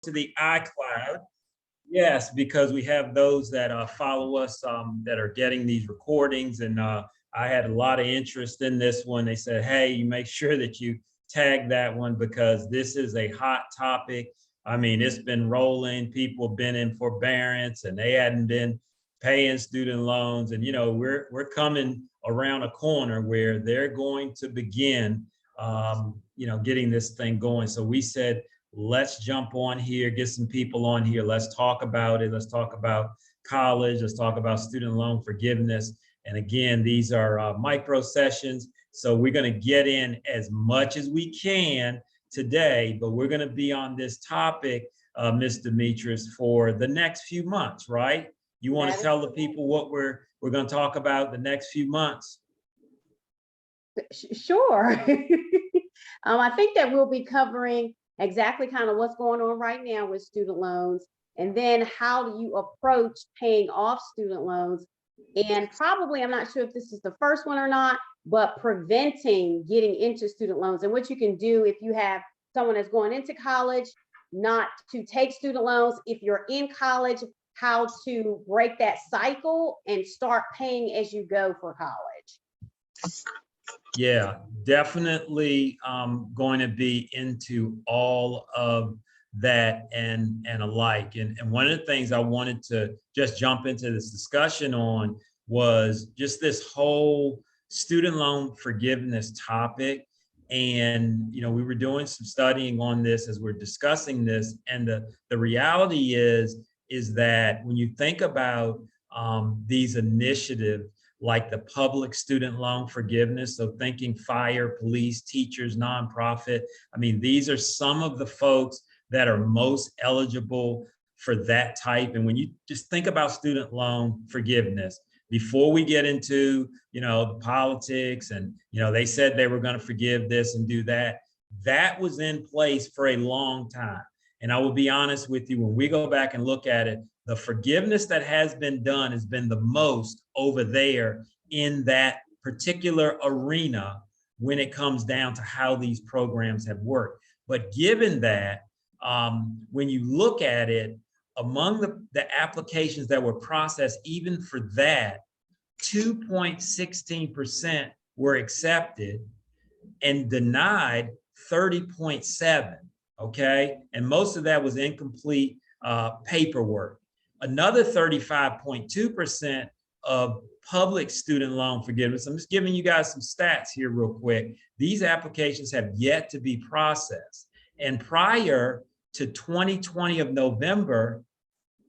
to the iCloud. Yes, because we have those that follow us that are getting these recordings. And I had a lot of interest in this one. They said, hey, you make sure that you tag that one because this is a hot topic. I mean, it's been rolling. People have been in forbearance and they hadn't been paying student loans. And, we're coming around a corner where they're going to begin, getting this thing going. So we said, let's jump on here, get some people on here. Let's talk about it. Let's talk about college. Let's talk about student loan forgiveness. And again, these are micro sessions. So we're going to get in as much as we can today, but we're going to be on this topic, Ms. Demetrius, for the next few months, right? You want to tell the people what we're going to talk about the next few months? Sure. I think that we'll be covering exactly kind of what's going on right now with student loans, and then how do you approach paying off student loans, and probably, I'm not sure if this is the first one or not, but preventing getting into student loans and what you can do if you have someone that's going into college, not to take student loans. If you're in college, how to break that cycle and start paying as you go for college. Yeah, definitely going to be into all of that and alike. And one of the things I wanted to just jump into this discussion on was just this whole student loan forgiveness topic. And, we were doing some studying on this as we're discussing this. And the reality is that when you think about these initiatives, like the public student loan forgiveness. So thinking fire, police, teachers, nonprofit. I mean, these are some of the folks that are most eligible for that type. And when you just think about student loan forgiveness, before we get into, the politics and, they said they were going to forgive this and do that, that was in place for a long time. And I will be honest with you, when we go back and look at it, the forgiveness that has been done has been the most over there in that particular arena when it comes down to how these programs have worked. But given that, when you look at it, among the applications that were processed, even for that, 2.16% were accepted and denied 30.7%. Okay. And most of that was incomplete paperwork. Another 35.2% of public student loan forgiveness. I'm just giving you guys some stats here real quick. These applications have yet to be processed. And prior to 2020 of November,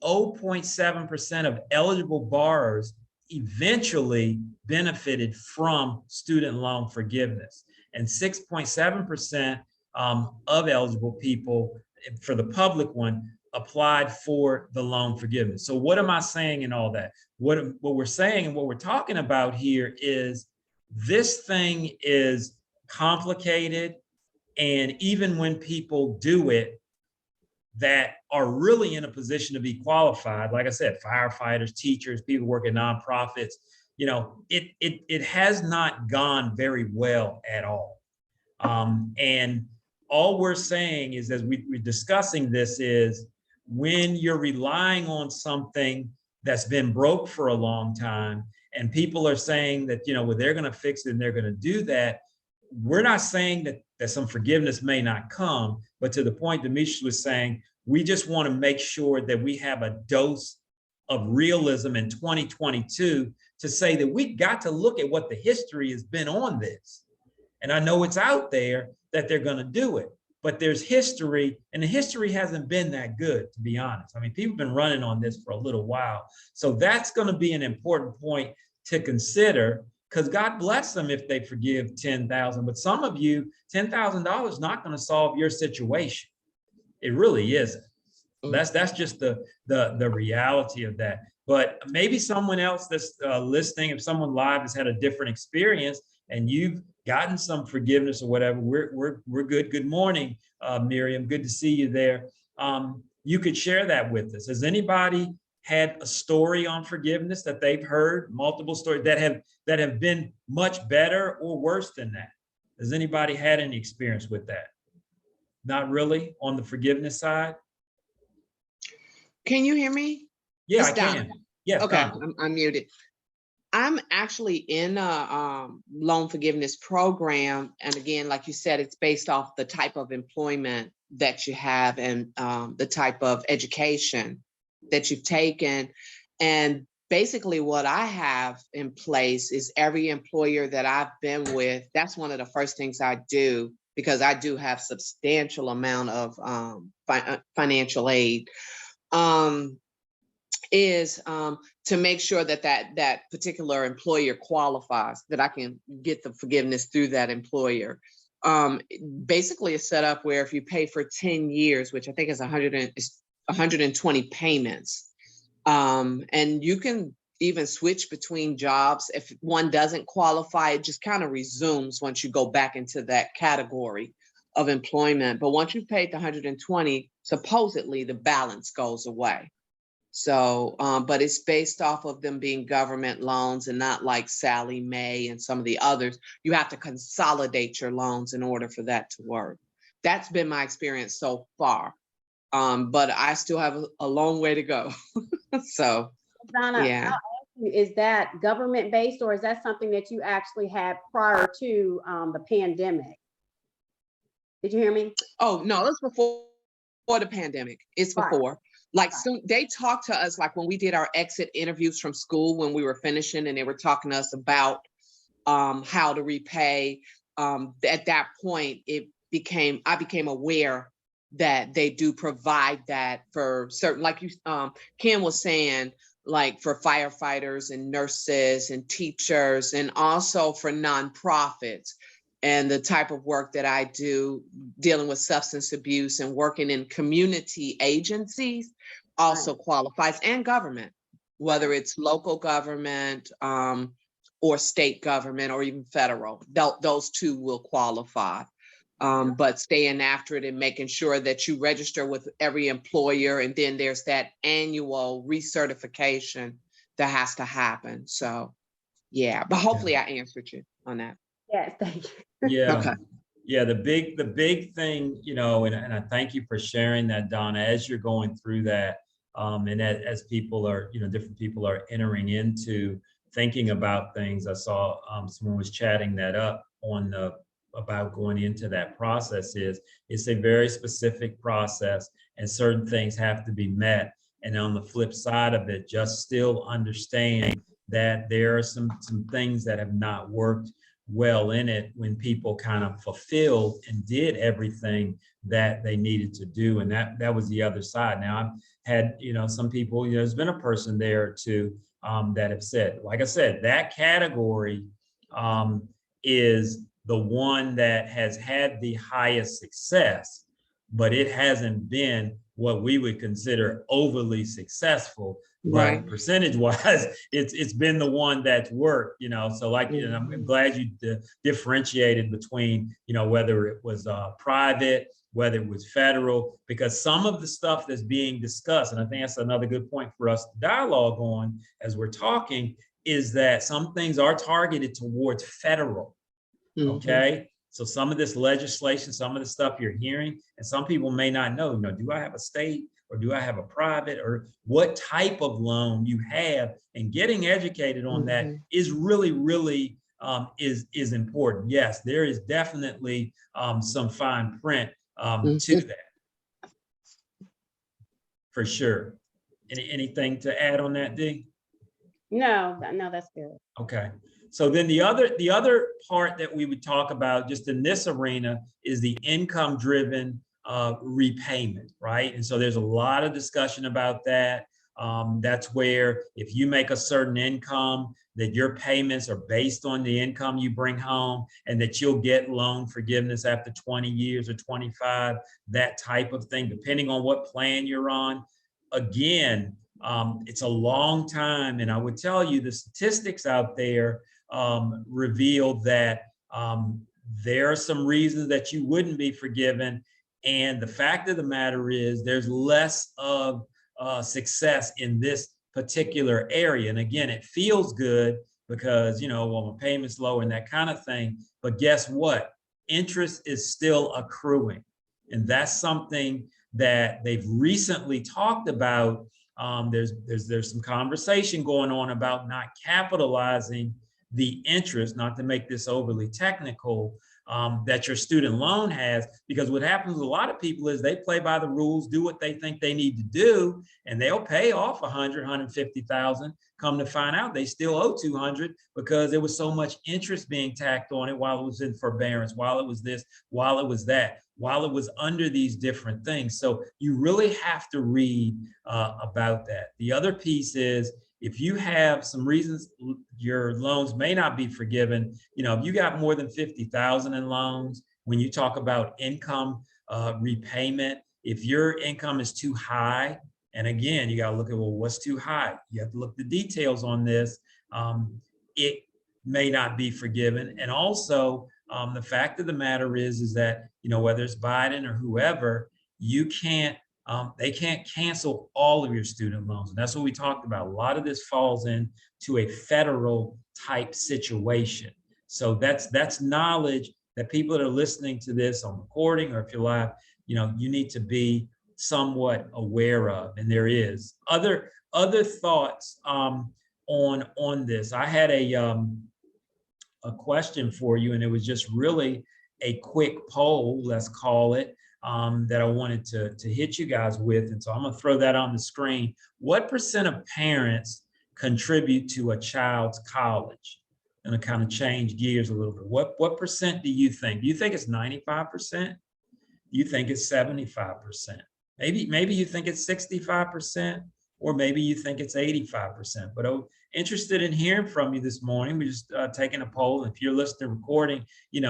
0.7% of eligible borrowers eventually benefited from student loan forgiveness. And 6.7% of eligible people for the public one applied for the loan forgiveness. So what am I saying in all that? What we're saying and what we're talking about here is this thing is complicated. And even when people do it that are really in a position to be qualified, like I said, firefighters, teachers, people working nonprofits, it has not gone very well at all. And all we're saying is, as we're discussing this, is when you're relying on something that's been broke for a long time and people are saying that, well, they're going to fix it and they're going to do that. We're not saying that some forgiveness may not come, but to the point Demetrius was saying, we just want to make sure that we have a dose of realism in 2022 to say that we got to look at what the history has been on this. And I know it's out there that they're going to do it, but there's history, and the history hasn't been that good, to be honest. I mean, people have been running on this for a little while. So that's going to be an important point to consider, because God bless them if they forgive $10,000. But some of you, $10,000 is not going to solve your situation. It really isn't. That's just the reality of that. But maybe someone else that's listening, if someone live has had a different experience and you've gotten some forgiveness or whatever, we're good. Good morning, Miriam. Good to see you there. You could share that with us. Has anybody had a story on forgiveness that they've heard, multiple stories that have been much better or worse than that? Has anybody had any experience with that? Not really on the forgiveness side? Can you hear me? Yeah, It's I Donna. can. Yes, Okay, Don. I'm muted. I'm actually in a loan forgiveness program. And again, like you said, it's based off the type of employment that you have and the type of education that you've taken. And basically what I have in place is every employer that I've been with, that's one of the first things I do, because I do have substantial amount of financial aid. Is to make sure that that particular employer qualifies, that I can get the forgiveness through that employer. Basically, it's set up where if you pay for 10 years, which I think is 120 payments, and you can even switch between jobs. If one doesn't qualify, it just kind of resumes once you go back into that category of employment. But once you've paid the 120, supposedly the balance goes away. So, but it's based off of them being government loans and not like Sally Mae and some of the others. You have to consolidate your loans in order for that to work. That's been my experience so far. But I still have a long way to go. So, Donna, yeah. is that government based, or is that something that you actually had prior to the pandemic? Did you hear me? Oh, no, it's before the pandemic. It's before. Like, so they talked to us, like when we did our exit interviews from school, when we were finishing, and they were talking to us about how to repay. At that point, I became aware that they do provide that for certain, like you, Ken was saying, like for firefighters and nurses and teachers, and also for nonprofits. And the type of work that I do dealing with substance abuse and working in community agencies also qualifies, and government, whether it's local government or state government or even federal. Those two will qualify. But staying after it and making sure that you register with every employer. And then there's that annual recertification that has to happen. So, yeah, but hopefully I answered you on that. Yes, thank you. Yeah. Okay. Yeah, the big thing, you know, and I thank you for sharing that, Donna, as you're going through that, and as people are, you know, different people are entering into thinking about things. I saw someone was chatting that up on about going into that process. It's a very specific process, and certain things have to be met. And on the flip side of it, just still understand that there are some things that have not worked well in it when people kind of fulfilled and did everything that they needed to do. And that was the other side. Now I've had, you know, some people, you know, there's been a person there or two that have said, like I said, that category is the one that has had the highest success, but it hasn't been what we would consider overly successful. Right. But percentage wise, it's been the one that's worked, you know. So like, you know, I'm glad you differentiated between, you know, whether it was private, whether it was federal, because some of the stuff that's being discussed, and I think that's another good point for us to dialogue on as we're talking, is that some things are targeted towards federal. Okay. So some of this legislation, some of the stuff you're hearing, and some people may not know, you know, do I have a state or do I have a private, or what type of loan you have, and getting educated on that is really, really is important. Yes, there is definitely some fine print to that, for sure. Anything to add on that, Dee? No, that's good. Okay. So then the other part that we would talk about just in this arena is the income driven repayment, right? And so there's a lot of discussion about that. That's where if you make a certain income, that your payments are based on the income you bring home, and that you'll get loan forgiveness after 20 years or 25, that type of thing, depending on what plan you're on. Again, it's a long time. And I would tell you the statistics out there reveal that there are some reasons that you wouldn't be forgiven. And the fact of the matter is there's less of success in this particular area. And again, it feels good because, you know, well, my payment's low and that kind of thing. But guess what? Interest is still accruing. And that's something that they've recently talked about There's some conversation going on about not capitalizing the interest, not to make this overly technical, that your student loan has, because what happens with a lot of people is they play by the rules, do what they think they need to do, and they'll pay off 100, 150,000. Come to find out, they still owe 200 because there was so much interest being tacked on it while it was in forbearance, while it was this, while it was that, while it was under these different things. So you really have to read about that. The other piece is, if you have some reasons your loans may not be forgiven, if you got more than 50,000 in loans, when you talk about income repayment, if your income is too high, and again, you got to look at, well, what's too high? You have to look at the details on this. It may not be forgiven. And also, the fact of the matter is that, whether it's Biden or whoever, they can't cancel all of your student loans. And that's what we talked about. A lot of this falls into a federal type situation. So that's knowledge that people that are listening to this on recording, or if you're live, you need to be somewhat aware of. And there is other thoughts on this. I had a question for you, and it was just really a quick poll, let's call it, that I wanted to hit you guys with. And so I'm going to throw that on the screen. What % of parents contribute to a child's college? I'm going to kind of change gears a little bit. What % do you think? Do you think it's 95%? Do you think it's 75%? Maybe you think it's 65%, or maybe you think it's 85%. But I'm interested in hearing from you this morning. We're just taking a poll. If you're listening recording,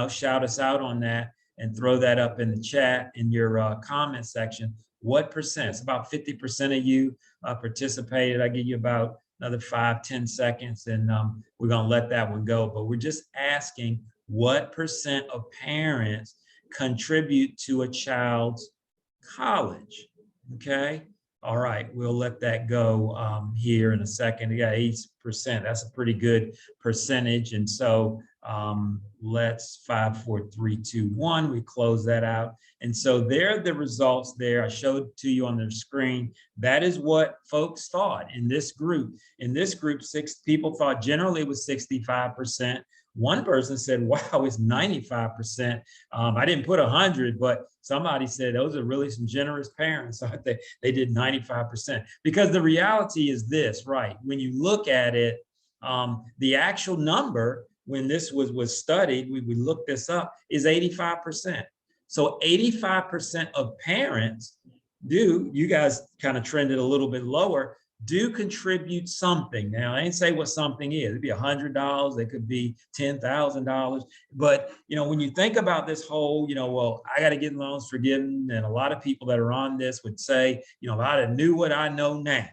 shout us out on that and throw that up in the chat in your comment section. What percent? It's about 50% of you participated. I give you about another 5-10 seconds, and we're going to let that one go. But we're just asking, what % of parents contribute to a child's college? Okay. All right, we'll let that go here in a second. Yeah, 80%. That's a pretty good percentage. And so let's 5, 4, 3, 2, 1. We close that out. And so there are the results there. I showed to you on the screen. That is what folks thought in this group. In this group, 6 people thought generally it was 65%. One person said, wow, it's 95%. I didn't put 100, but somebody said those are really some generous parents. So they did 95%. Because the reality is this, right? When you look at it, the actual number, when this was studied, we looked this up, is 85%. So 85% of parents you guys kind of trended a little bit lower, do contribute something. Now, I didn't say what something is. It'd be $100. It could be $10,000. But, when you think about this whole, well, I got to get loans forgiven. And a lot of people that are on this would say, if I'd have knew what I know now,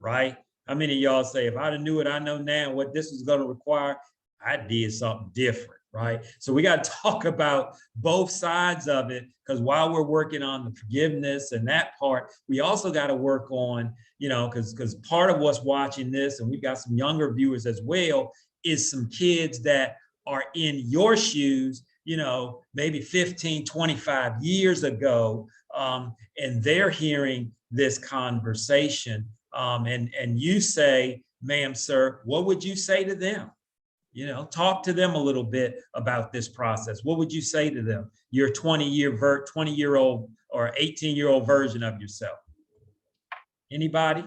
right? How many of y'all say, if I'd have knew what I know now, what this was going to require, I did something different, right? So we got to talk about both sides of it, because while we're working on the forgiveness and that part, we also got to work on, because part of what's watching this, and we've got some younger viewers as well, is some kids that are in your shoes, maybe 15, 25 years ago, and they're hearing this conversation. And you say, ma'am, sir, what would you say to them? Talk to them a little bit about this process. What would you say to them? Your 20-year-old or 18-year-old version of yourself. Anybody?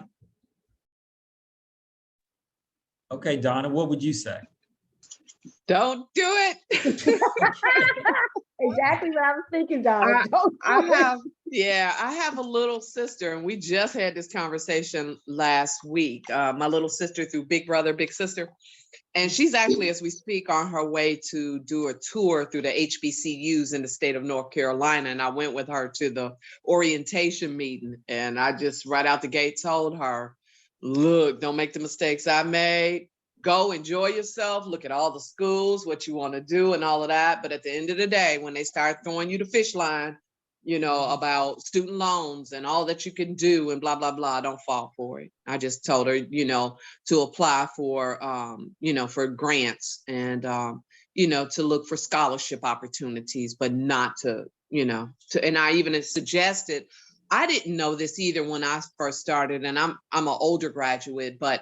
Okay, Donna, what would you say? Don't do it. Exactly what I was thinking, Donna. I have a little sister, and we just had this conversation last week. My little sister through Big Brother, Big Sister. And she's actually, as we speak, on her way to do a tour through the HBCUs in the state of North Carolina. And I went with her to the orientation meeting. And I just right out the gate told her, look, don't make the mistakes I made. Go enjoy yourself. Look at all the schools, what you want to do and all of that. But at the end of the day, when they start throwing you the fish line, about student loans and all that you can do and blah, blah, blah, don't fall for it. I just told her, to apply for, for grants and, to look for scholarship opportunities, but not to, and I even suggested I didn't know this either when I first started, and I'm an older graduate, but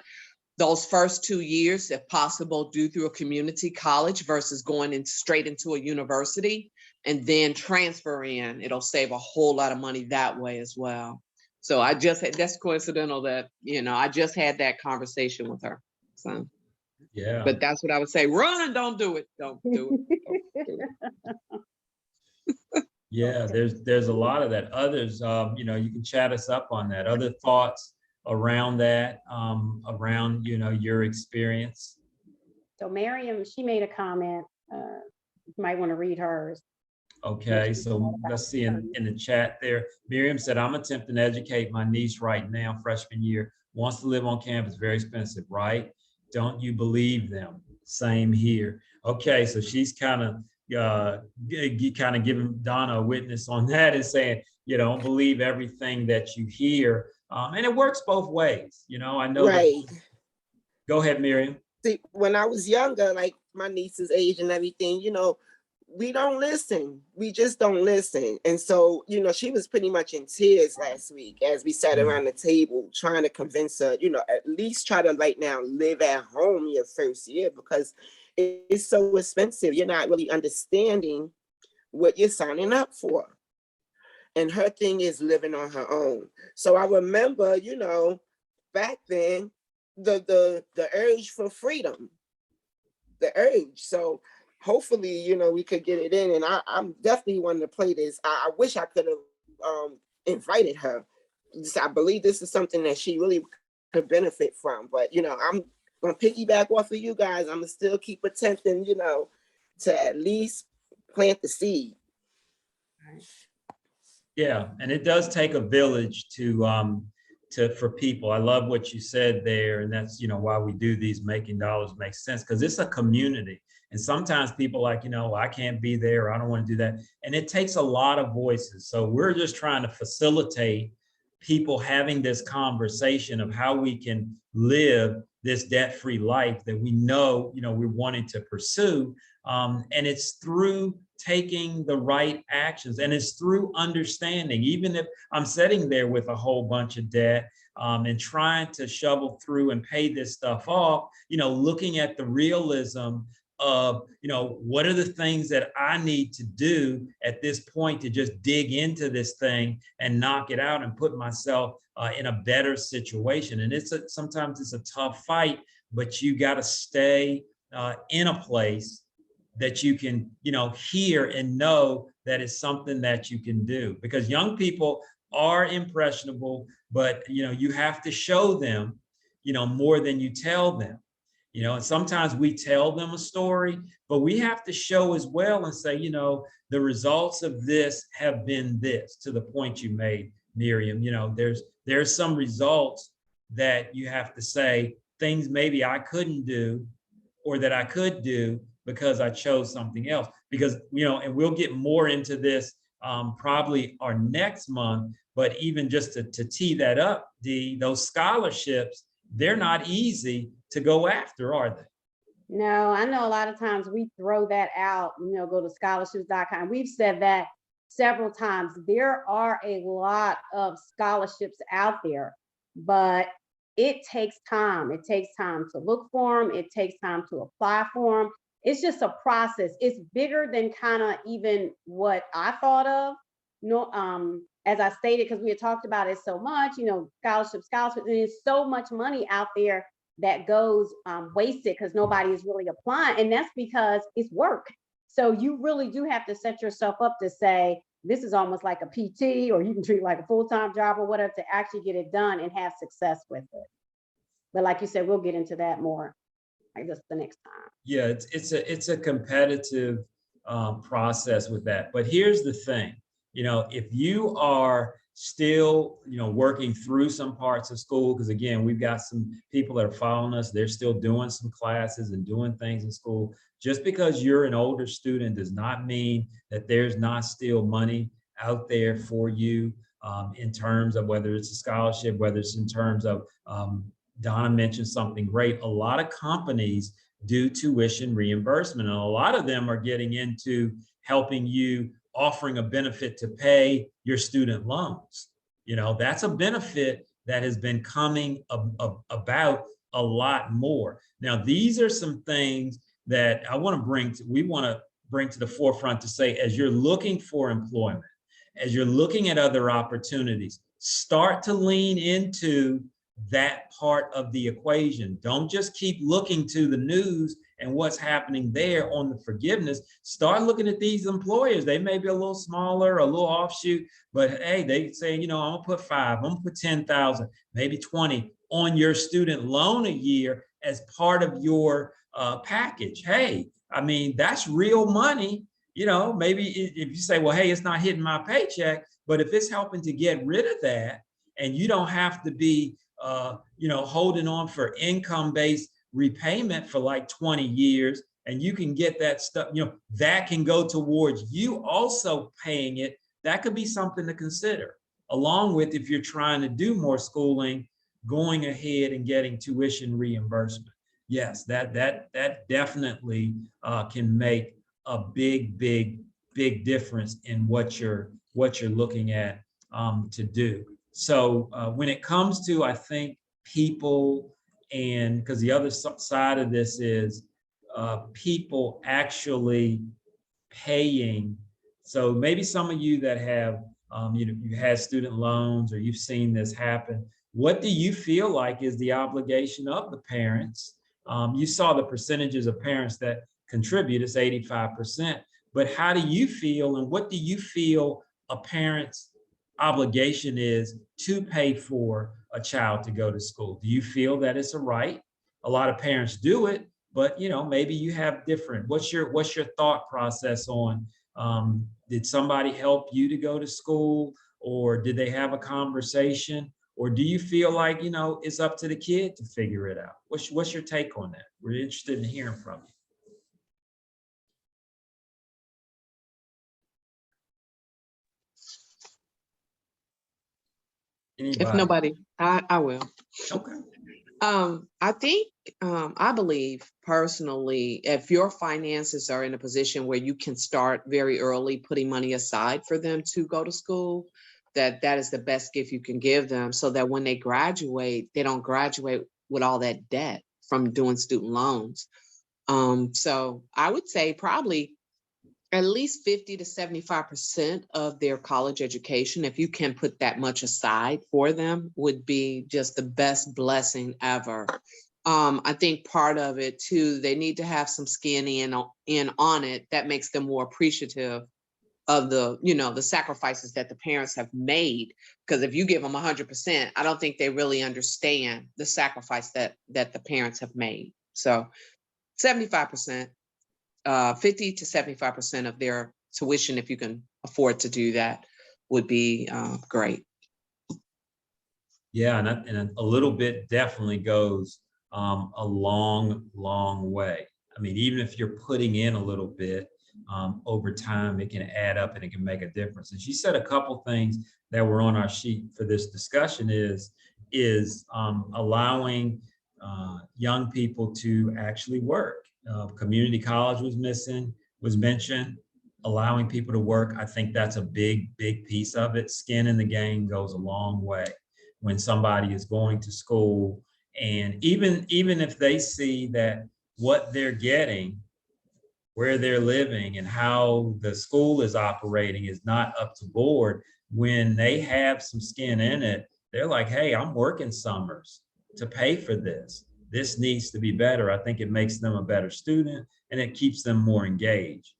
those first 2 years, if possible, do through a community college versus going in straight into a university and then transfer in. It'll save a whole lot of money that way as well. So I just had, that's coincidental that, you know, I just had that conversation with her. So, Yeah. but that's what I would say. Run, don't do it. Don't do it. Don't do it. Yeah, there's a lot of that. Others, you know, you can chat us up on that. Other thoughts around that, around, you know, your experience. So Miriam, she made a comment. You might want to read hers. Okay, so let's see in the chat there. Miriam said, I'm attempting to educate my niece right now, freshman year, wants to live on campus, very expensive, right? Don't you believe them? Same here. Okay, so she's kind of giving Donna a witness on that and saying, you know, don't believe everything that you hear. And it works both ways. You know, I know. Right. Go ahead, Miriam. See, when I was younger, like my niece's age and everything, you know, we don't listen. We just don't listen. And so, you know, she was pretty much in tears last week as we sat around the table trying to convince her, you know, at least try to right now live at home your first year because it's so expensive. You're not really understanding what you're signing up for. And her thing is living on her own. So I remember, you know, back then, the urge for freedom, the urge. So hopefully, you know, we could get it in. And I'm definitely wanting to play this. I wish I could have invited her. I believe this is something that she really could benefit from. But, you know, I'm going to piggyback off of you guys. I'm going to still keep attempting, you know, to at least plant the seed. Yeah, and it does take a village for people. I love what you said there, and that's, you know, why we do these Making Dollars Make Sense, because it's a community. And sometimes people like, you know, I can't be there, or I don't want to do that. And it takes a lot of voices. So we're just trying to facilitate people having this conversation of how we can live this debt-free life that we know, you know, we're wanting to pursue. And it's through taking the right actions, and it's through understanding, even if I'm sitting there with a whole bunch of debt and trying to shovel through and pay this stuff off, you know, looking at the realism of, you know, what are the things that I need to do at this point to just dig into this thing and knock it out and put myself in a better situation. And sometimes it's a tough fight, but you got to stay in a place that you can, you know, hear and know that it's something that you can do, because young people are impressionable, but, you know, you have to show them, you know, more than you tell them, you know, and sometimes we tell them a story, but we have to show as well and say, you know, the results of this have been this, to the point you made, Miriam. You know, there's some results that you have to say things maybe I couldn't do or that I could do because I chose something else. Because, you know, and we'll get more into this probably our next month, but even just to tee that up, Dee, those scholarships, they're not easy to go after, are they? No, I know a lot of times we throw that out, you know, go to scholarships.com. We've said that several times. There are a lot of scholarships out there, but it takes time. It takes time to look for them. It takes time to apply for them. It's just a process. It's bigger than kind of even what I thought of. As I stated, because we had talked about it so much, you know, scholarships, and there's so much money out there that goes wasted because nobody is really applying. And that's because it's work. So you really do have to set yourself up to say, this is almost like a PT, or you can treat it like a full-time job or whatever, to actually get it done and have success with it. But like you said, we'll get into that more, I guess, the next time. Yeah, it's a competitive process with that. But here's the thing, you know, if you are still, you know, working through some parts of school, because again, we've got some people that are following us, they're still doing some classes and doing things in school. Just because you're an older student does not mean that there's not still money out there for you in terms of whether it's a scholarship, whether it's in terms of, Donna mentioned something great. A lot of companies do tuition reimbursement, and a lot of them are getting into helping you, offering a benefit to pay your student loans. You know, that's a benefit that has been coming about a lot more. Now, these are some things that we want to bring to the forefront to say, as you're looking for employment, as you're looking at other opportunities, start to lean into that part of the equation. Don't just keep looking to the news and what's happening there on the forgiveness. Start looking at these employers. They may be a little smaller, a little offshoot, but hey, they say, you know, I'm gonna put 5, I'm gonna put 10,000, maybe 20 on your student loan a year as part of your package. Hey, I mean, that's real money. You know, maybe if you say, well, hey, it's not hitting my paycheck, but if it's helping to get rid of that, and you don't have to be, you know, holding on for income-based repayment for like 20 years, and you can get that stuff, you know, that can go towards you also paying it. That could be something to consider, along with, if you're trying to do more schooling, going ahead and getting tuition reimbursement. Yes, that definitely can make a big difference in what you're looking at to do. So when it comes to, I think, people, and because the other side of this is people actually paying. So maybe some of you that have, you know, you had student loans or you've seen this happen. What do you feel like is the obligation of the parents? You saw the percentages of parents that contribute, it's 85%. But how do you feel, and what do you feel a parent's obligation is to pay for a child to go to school? Do you feel that it's a right? A lot of parents do it, but you know, maybe you have different. What's your thought process on? Did somebody help you to go to school, or did they have a conversation? Or do you feel like, you know, it's up to the kid to figure it out? What's your take on that? We're interested in hearing from you. If Anybody? nobody, I will. Okay. I think, I believe personally, if your finances are in a position where you can start very early putting money aside for them to go to school, that is the best gift you can give them, so that when they graduate, they don't graduate with all that debt from doing student loans. So I would say probably at least 50 to 75% of their college education, if you can put that much aside for them, would be just the best blessing ever. I think part of it too, they need to have some skin in on it. That makes them more appreciative of the, you know, the sacrifices that the parents have made. Because if you give them 100%, I don't think they really understand the sacrifice that the parents have made. So 75%. 50 to 75% of their tuition, if you can afford to do that, would be great. Yeah, and a little bit definitely goes a long way. I mean, even if you're putting in a little bit over time, it can add up and it can make a difference. And she said a couple things that were on our sheet for this discussion is allowing young people to actually work. Community college was mentioned, allowing people to work. I think that's a big piece of it. Skin in the game goes a long way when somebody is going to school. And even if they see that what they're getting, where they're living, and how the school is operating is not up to board, when they have some skin in it, they're like, hey, I'm working summers to pay for this. This needs to be better. I think it makes them a better student, and it keeps them more engaged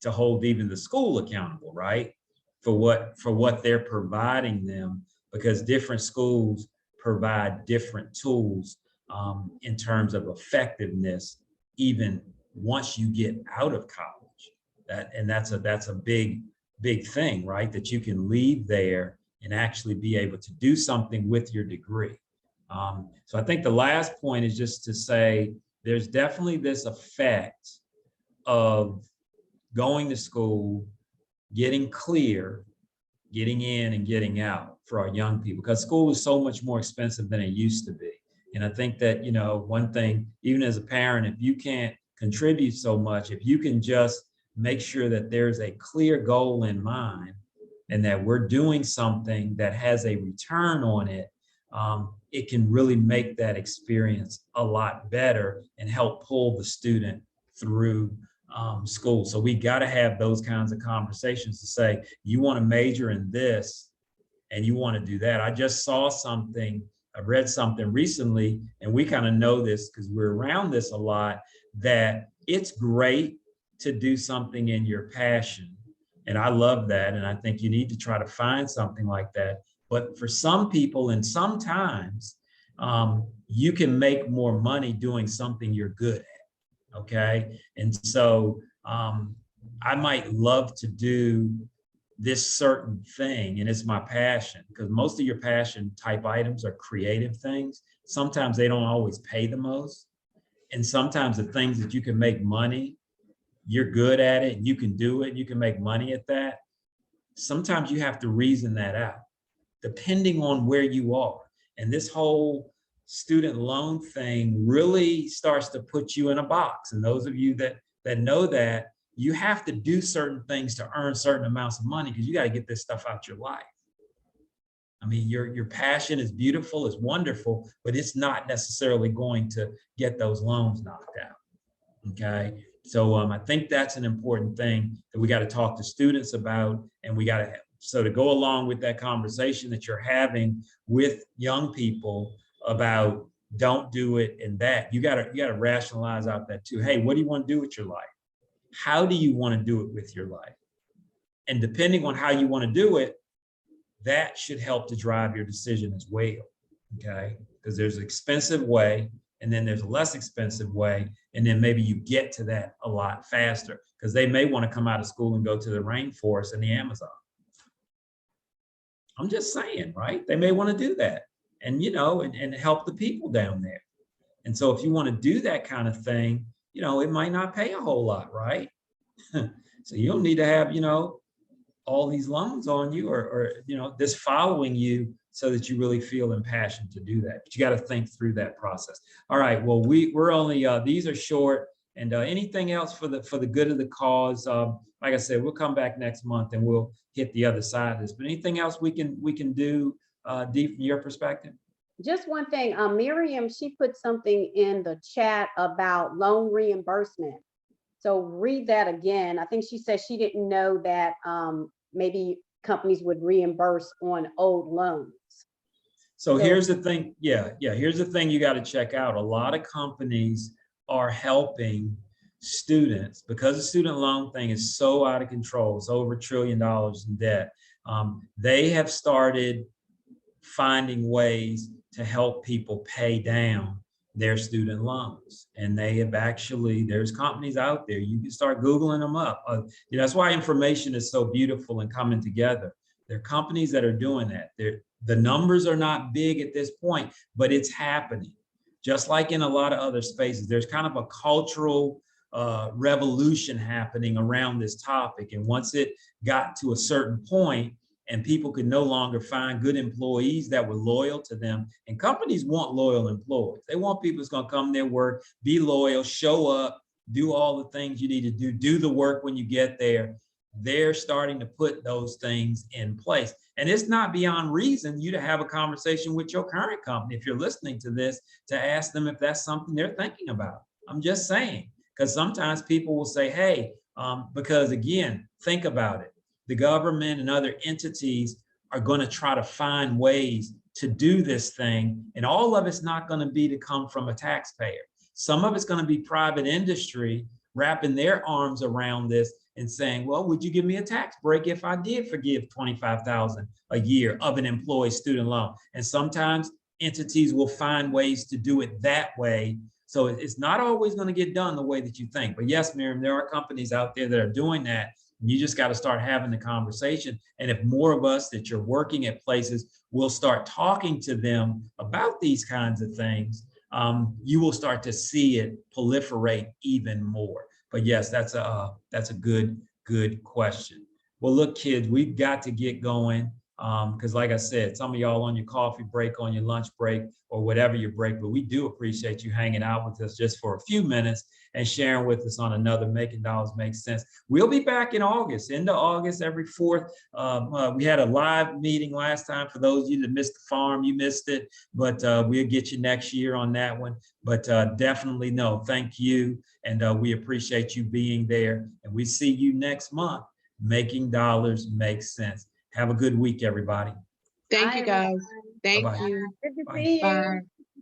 to hold even the school accountable, right? For what they're providing them, because different schools provide different tools in terms of effectiveness, even once you get out of college. That's a big thing, right? That you can leave there and actually be able to do something with your degree. So I think the last point is just to say there's definitely this effect of going to school, getting clear, getting in and getting out for our young people, because school is so much more expensive than it used to be. And I think that, you know, one thing, even as a parent, if you can't contribute so much, if you can just make sure that there's a clear goal in mind and that we're doing something that has a return on it, it can really make that experience a lot better and help pull the student through school. So we got to have those kinds of conversations to say, you want to major in this and you want to do that. I just saw something, I read something recently, and we kind of know this because we're around this a lot, that it's great to do something in your passion. And I love that. And I think you need to try to find something like that. But for some people, and sometimes you can make more money doing something you're good at. Okay. And so I might love to do this certain thing, and it's my passion, because most of your passion type items are creative things. Sometimes they don't always pay the most. And sometimes the things that you can make money, you're good at it, you can do it, you can make money at that. Sometimes you have to reason that out, depending on where you are. And this whole student loan thing really starts to put you in a box. And those of you that know that, you have to do certain things to earn certain amounts of money, because you got to get this stuff out your life. I mean, your passion is beautiful, it's wonderful, but it's not necessarily going to get those loans knocked out. Okay. So I think that's an important thing that we got to talk to students about, and we got to have. So to go along with that conversation that you're having with young people about don't do it and that, you got to rationalize out that too. Hey, what do you want to do with your life? How do you want to do it with your life? And depending on how you want to do it, that should help to drive your decision as well. Okay. Because there's an expensive way, and then there's a less expensive way. And then maybe you get to that a lot faster, because they may want to come out of school and go to the rainforest and the Amazon. I'm just saying, right? They may want to do that and, and help the people down there. And so if you want to do that kind of thing, it might not pay a whole lot, right? So you don't need to have, all these loans on you or this following you, so that you really feel impassioned to do that. But you got to think through that process. All right. Well, we're only these are short, and anything else for the good of the cause. Like I said, we'll come back next month and we'll hit the other side of this. But anything else we can do, Dee, from your perspective? Just one thing, Miriam, she put something in the chat about loan reimbursement. So read that again. I think she said she didn't know that maybe companies would reimburse on old loans. So here's the thing. Yeah. Here's the thing you got to check out. A lot of companies are helping students, because the student loan thing is so out of control. It's over $1 trillion in debt. They have started finding ways to help people pay down their student loans. And they have actually, there's companies out there, you can start Googling them up. That's why information is so beautiful and coming together. There are companies that are doing that. The numbers are not big at this point, but it's happening. Just like in a lot of other spaces, there's kind of a cultural revolution happening around this topic. And once it got to a certain point, and people could no longer find good employees that were loyal to them. And companies want loyal employees. They want people who's going to come to their work, be loyal, show up, do all the things you need to do the work when you get there. They're starting to put those things in place. And it's not beyond reason you to have a conversation with your current company, if you're listening to this, to ask them if that's something they're thinking about. I'm just saying, because sometimes people will say, hey, because again, think about it. The government and other entities are going to try to find ways to do this thing. And all of it's not going to be to come from a taxpayer. Some of it's going to be private industry wrapping their arms around this and saying, well, would you give me a tax break if I did forgive $25,000 a year of an employee student loan? And sometimes entities will find ways to do it that way. So it's not always going to get done the way that you think. But yes, Miriam, there are companies out there that are doing that. You just got to start having the conversation. And if more of us that you're working at places will start talking to them about these kinds of things, you will start to see it proliferate even more. But yes, that's a good question. Well, look, kids, we've got to get going. Because like I said, some of y'all on your coffee break, on your lunch break, or whatever your break, but we do appreciate you hanging out with us just for a few minutes and sharing with us on another Making Dollars Make Sense. We'll be back in August, end of August, every fourth. We had a live meeting last time. For those of you that missed the farm, you missed it, but we'll get you next year on that one. But definitely no, thank you. And we appreciate you being there. And we see you next month. Making Dollars Make Sense. Have a good week, everybody. Thank you, Bye, guys. Thank Bye-bye. you. Good to Bye. see you. Bye.